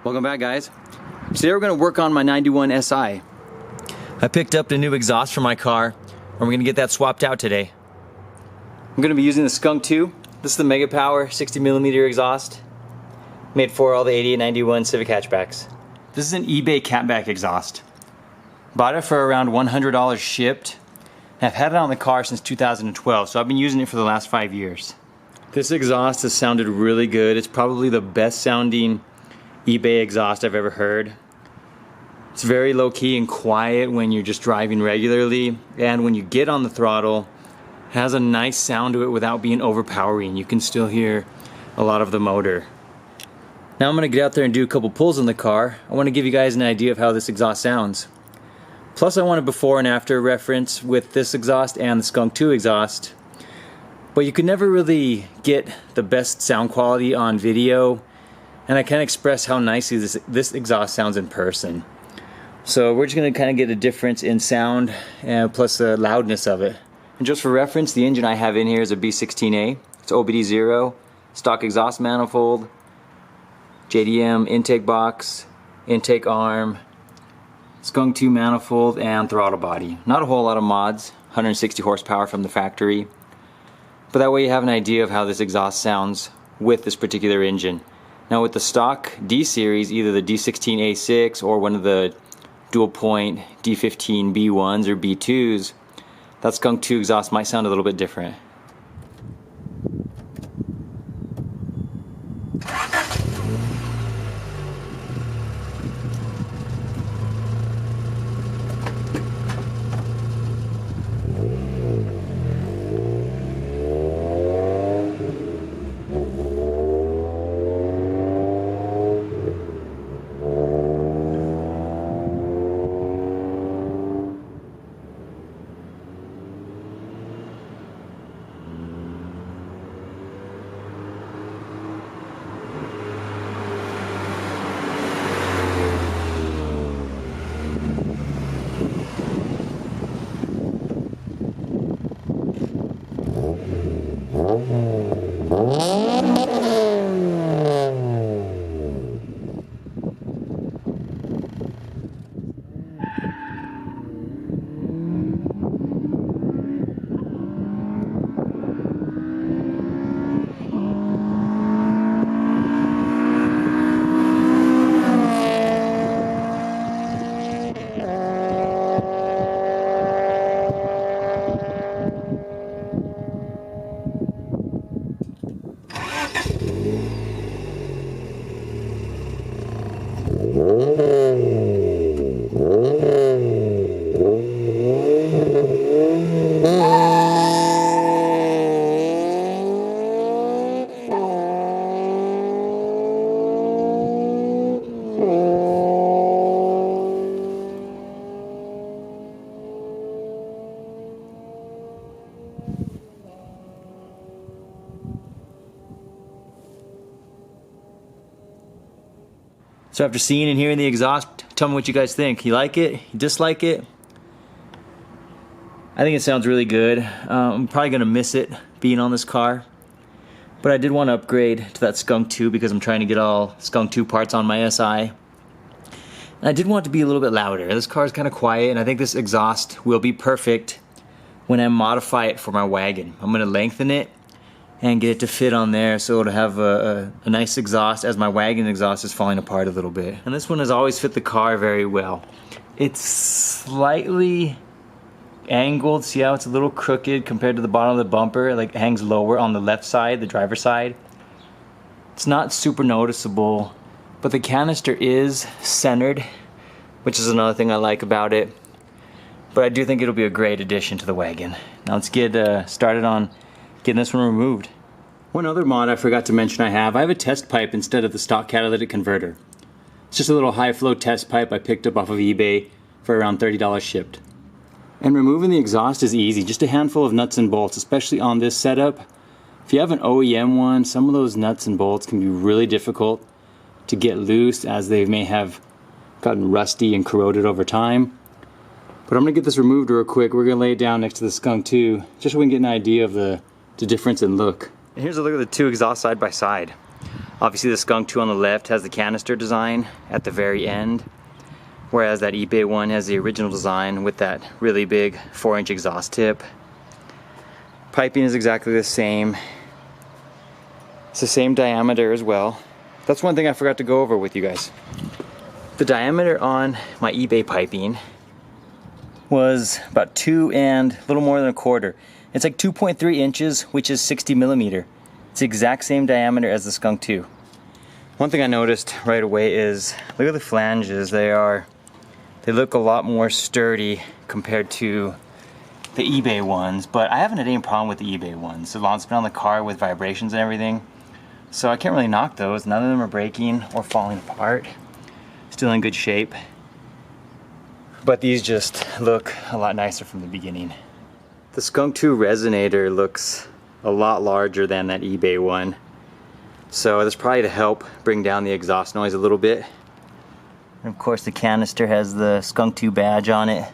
Welcome back, guys. Today we're going to work on my 91 SI. I picked up the new exhaust for my car and we're going to get that swapped out today. I'm going to be using the Skunk2. This is the MegaPower 60mm exhaust made for all the 80 and 91 Civic hatchbacks. This is an eBay Catback exhaust. Bought it for around $100 shipped. I've had it on the car since 2012, so I've been using it for the last 5 years. This exhaust has sounded really good. It's probably the best sounding eBay exhaust I've ever heard. It's very low-key and quiet when you're just driving regularly, and when you get on the throttle, it has a nice sound to it without being overpowering. You can still hear a lot of the motor. Now I'm going to get out there and do a couple pulls in the car. I want to give you guys an idea of how this exhaust sounds. Plus I want a before and after reference with this exhaust and the Skunk2 exhaust. But you can never really get the best sound quality on video, and I can't express how nicely this exhaust sounds in person. So we're just going to kind of get a difference in sound and plus the loudness of it. And just for reference, the engine I have in here is a B16A. It's OBD0, stock exhaust manifold, JDM intake box, intake arm, Skunk2 manifold, and throttle body. Not a whole lot of mods, 160 horsepower from the factory. But that way you have an idea of how this exhaust sounds with this particular engine. Now with the stock D series, either the D16A6 or one of the dual point D15B1s or B2s, that Skunk2 exhaust might sound a little bit different. So after seeing and hearing the exhaust, tell me what you guys think. You like it? You dislike it? I think it sounds really good. I'm probably going to miss it being on this car. But I did want to upgrade to that Skunk2 because I'm trying to get all Skunk2 parts on my SI. And I did want it to be a little bit louder. This car is kind of quiet, and I think this exhaust will be perfect when I modify it for my wagon. I'm going to lengthen it and get it to fit on there so it'll have a nice exhaust as my wagon exhaust is falling apart a little bit. And this one has always fit the car very well. It's slightly angled. See how it's a little crooked compared to the bottom of the bumper? Like it hangs lower on the left side, the driver's side. It's not super noticeable, but the canister is centered, which is another thing I like about it. But I do think it'll be a great addition to the wagon. Now let's get started on getting this one removed. One other mod I forgot to mention I have a test pipe instead of the stock catalytic converter. It's just a little high flow test pipe I picked up off of eBay for around $30 shipped. And removing the exhaust is easy, just a handful of nuts and bolts, especially on this setup. If you have an OEM one, some of those nuts and bolts can be really difficult to get loose as they may have gotten rusty and corroded over time. But I'm going to get this removed real quick. We're going to lay it down next to the Skunk2 just so we can get an idea of the difference in look. And here's a look at the two exhausts side by side. Obviously the Skunk2 on the left has the canister design at the very end, whereas that eBay one has the original design with that really big 4-inch exhaust tip. Piping is exactly the same. It's the same diameter as well. That's one thing I forgot to go over with you guys. The diameter on my eBay piping was about 2 and a little more than a quarter. It's like 2.3 inches, which is 60 millimeter. It's the exact same diameter as the Skunk2. One thing I noticed right away is, look at the flanges. They look a lot more sturdy compared to the eBay ones, but I haven't had any problem with the eBay ones. So long as it's been on the car with vibrations and everything. So I can't really knock those. None of them are breaking or falling apart. Still in good shape. But these just look a lot nicer from the beginning. The Skunk2 resonator looks a lot larger than that eBay one. So that's probably to help bring down the exhaust noise a little bit. And of course the canister has the Skunk2 badge on it.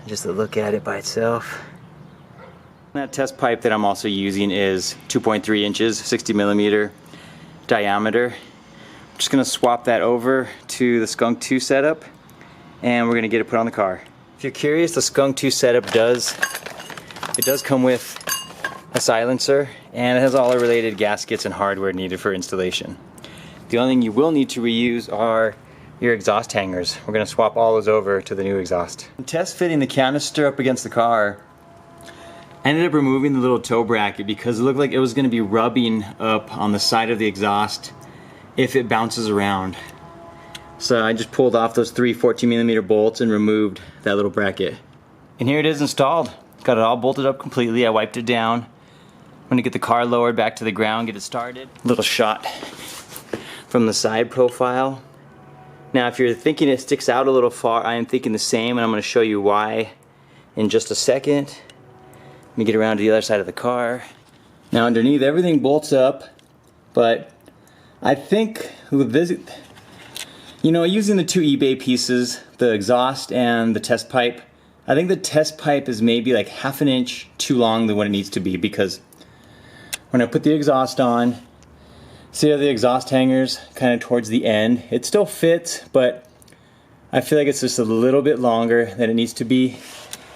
Just to look at it by itself. That test pipe that I'm also using is 2.3 inches, 60 millimeter diameter. I'm just gonna swap that over to the Skunk2 setup and we're gonna get it put on the car. If you're curious, the Skunk2 setup does come with a silencer and it has all the related gaskets and hardware needed for installation. The only thing you will need to reuse are your exhaust hangers. We're gonna swap all those over to the new exhaust. In test fitting the canister up against the car, I ended up removing the little toe bracket because it looked like it was gonna be rubbing up on the side of the exhaust if it bounces around. So I just pulled off those 3 14 millimeter bolts and removed that little bracket. And here it is installed. Got it all bolted up completely. I wiped it down. I'm gonna get the car lowered back to the ground, get it started. Little shot from the side profile. Now if you're thinking it sticks out a little far, I am thinking the same, and I'm gonna show you why in just a second. Let me get around to the other side of the car. Now underneath everything bolts up, but I think with this, you know, using the 2 eBay pieces, the exhaust and the test pipe, I think the test pipe is maybe like 1/2 inch too long than what it needs to be, because when I put the exhaust on, see how the exhaust hangers kind of towards the end, it still fits, but I feel like it's just a little bit longer than it needs to be.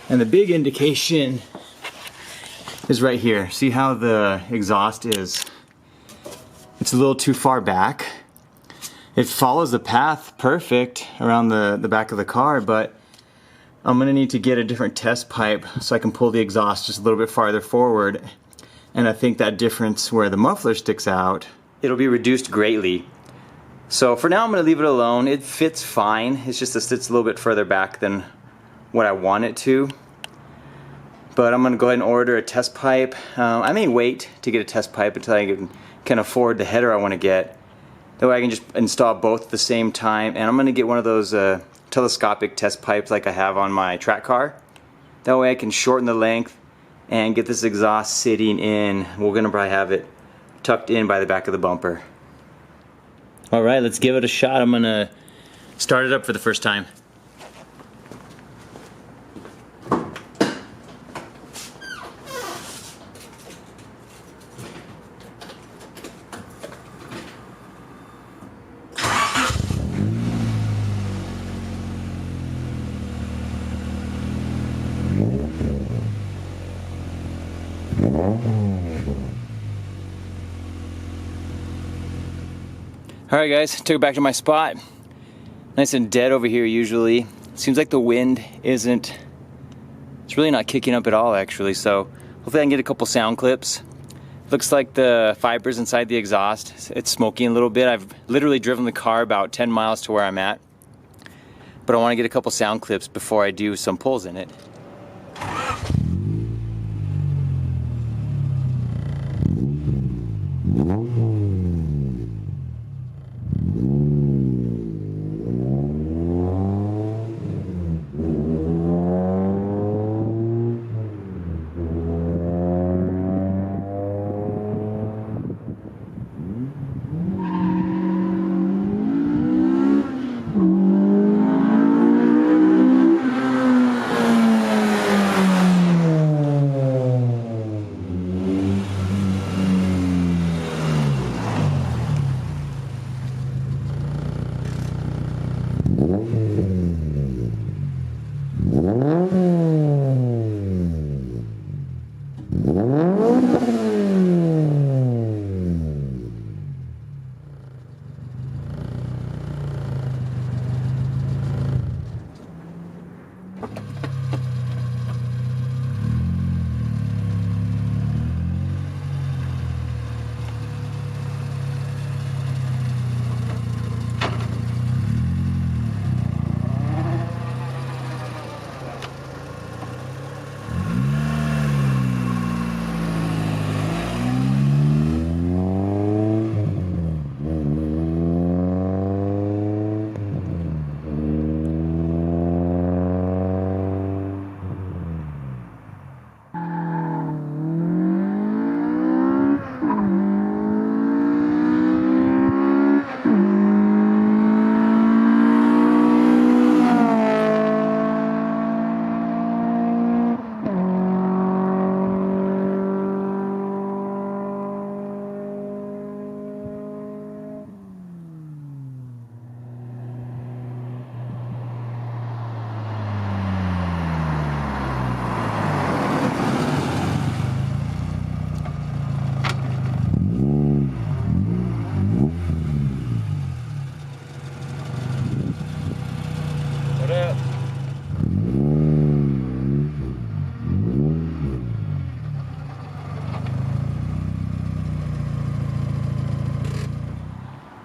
And the big indication is right here. See how the exhaust is, it's a little too far back. It follows the path perfect around the back of the car, but I'm gonna need to get a different test pipe so I can pull the exhaust just a little bit farther forward. And I think that difference where the muffler sticks out, it'll be reduced greatly. So for now I'm gonna leave it alone. It fits fine. It's just that it's a little bit further back than what I want it to. But I'm gonna go ahead and order a test pipe. I may wait to get a test pipe until I can afford the header I wanna get. That way I can just install both at the same time. And I'm gonna get one of those telescopic test pipes like I have on my track car. That way I can shorten the length and get this exhaust sitting in. We're gonna probably have it tucked in by the back of the bumper. All right, let's give it a shot. I'm gonna start it up for the first time. Alright guys, took it back to my spot. Nice and dead over here usually. Seems like the wind it's really not kicking up at all actually, so hopefully I can get a couple sound clips. Looks like the fibers inside the exhaust, it's smoking a little bit. I've literally driven the car about 10 miles to where I'm at. But I want to get a couple sound clips before I do some pulls in it.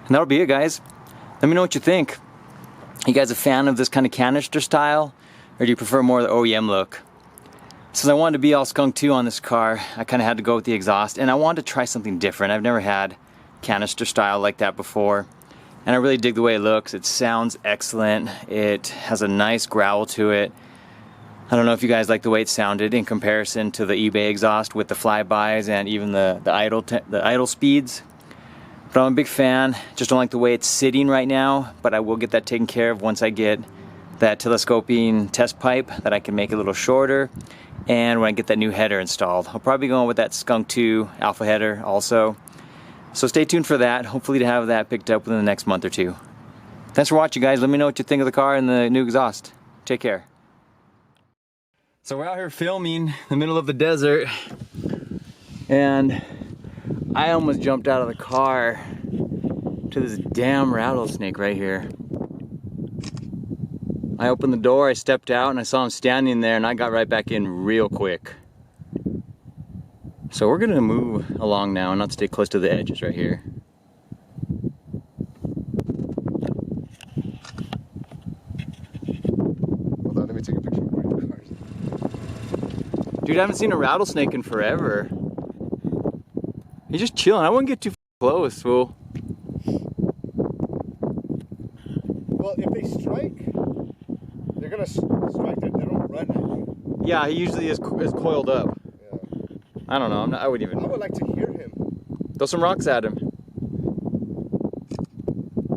And that'll be it, guys. Let me know what you think. You guys a fan of this kind of canister style, or do you prefer more of the OEM look? Since I wanted to be all Skunk2 on this car, I kind of had to go with the exhaust, and I wanted to try something different. I've never had canister style like that before, and I really dig the way it looks. It sounds excellent. It has a nice growl to it. I don't know if you guys like the way it sounded in comparison to the eBay exhaust with the flybys and even the idle speeds. But I'm a big fan. Just don't like the way it's sitting right now, but I will get that taken care of once I get that telescoping test pipe that I can make a little shorter, and when I get that new header installed. I'll probably be going with that Skunk2 alpha header also. So stay tuned for that. Hopefully to have that picked up within the next month or two. Thanks for watching, guys. Let me know what you think of the car and the new exhaust. Take care. So we're out here filming in the middle of the desert, and I almost jumped out of the car to this damn rattlesnake right here. I opened the door, I stepped out, and I saw him standing there, and I got right back in real quick. So we're gonna move along now and not stay close to the edges right here. Hold on, let me take a picture of my cars. Dude, I haven't seen a rattlesnake in forever. He's just chilling. I wouldn't get too close, fool. Well, if they strike, they're gonna strike it. They don't run at you. Yeah, he usually is coiled up. Yeah. I don't know. I wouldn't even. I would like to hear him. Throw some rocks at him.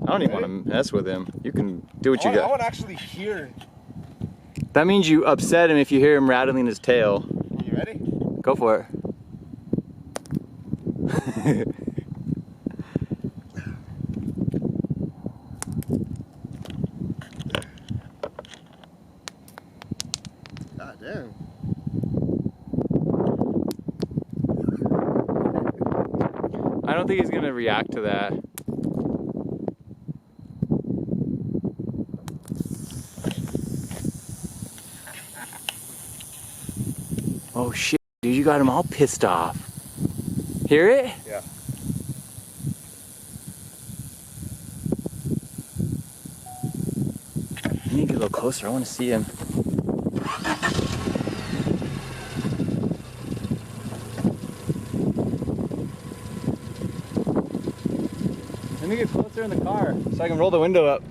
I don't even want to mess with him. You can do what you I got. would actually hear. That means you upset him if you hear him rattling his tail. You ready? Go for it. God damn. I don't think he's gonna react to that. Oh shit, dude, you got him all pissed off. Hear it? Yeah. I need to get a little closer. I want to see him. Let me get closer in the car so I can roll the window up.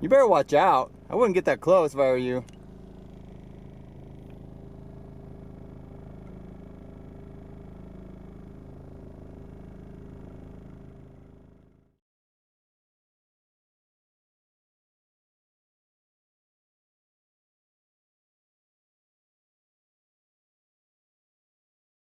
You better watch out. I wouldn't get that close if I were you.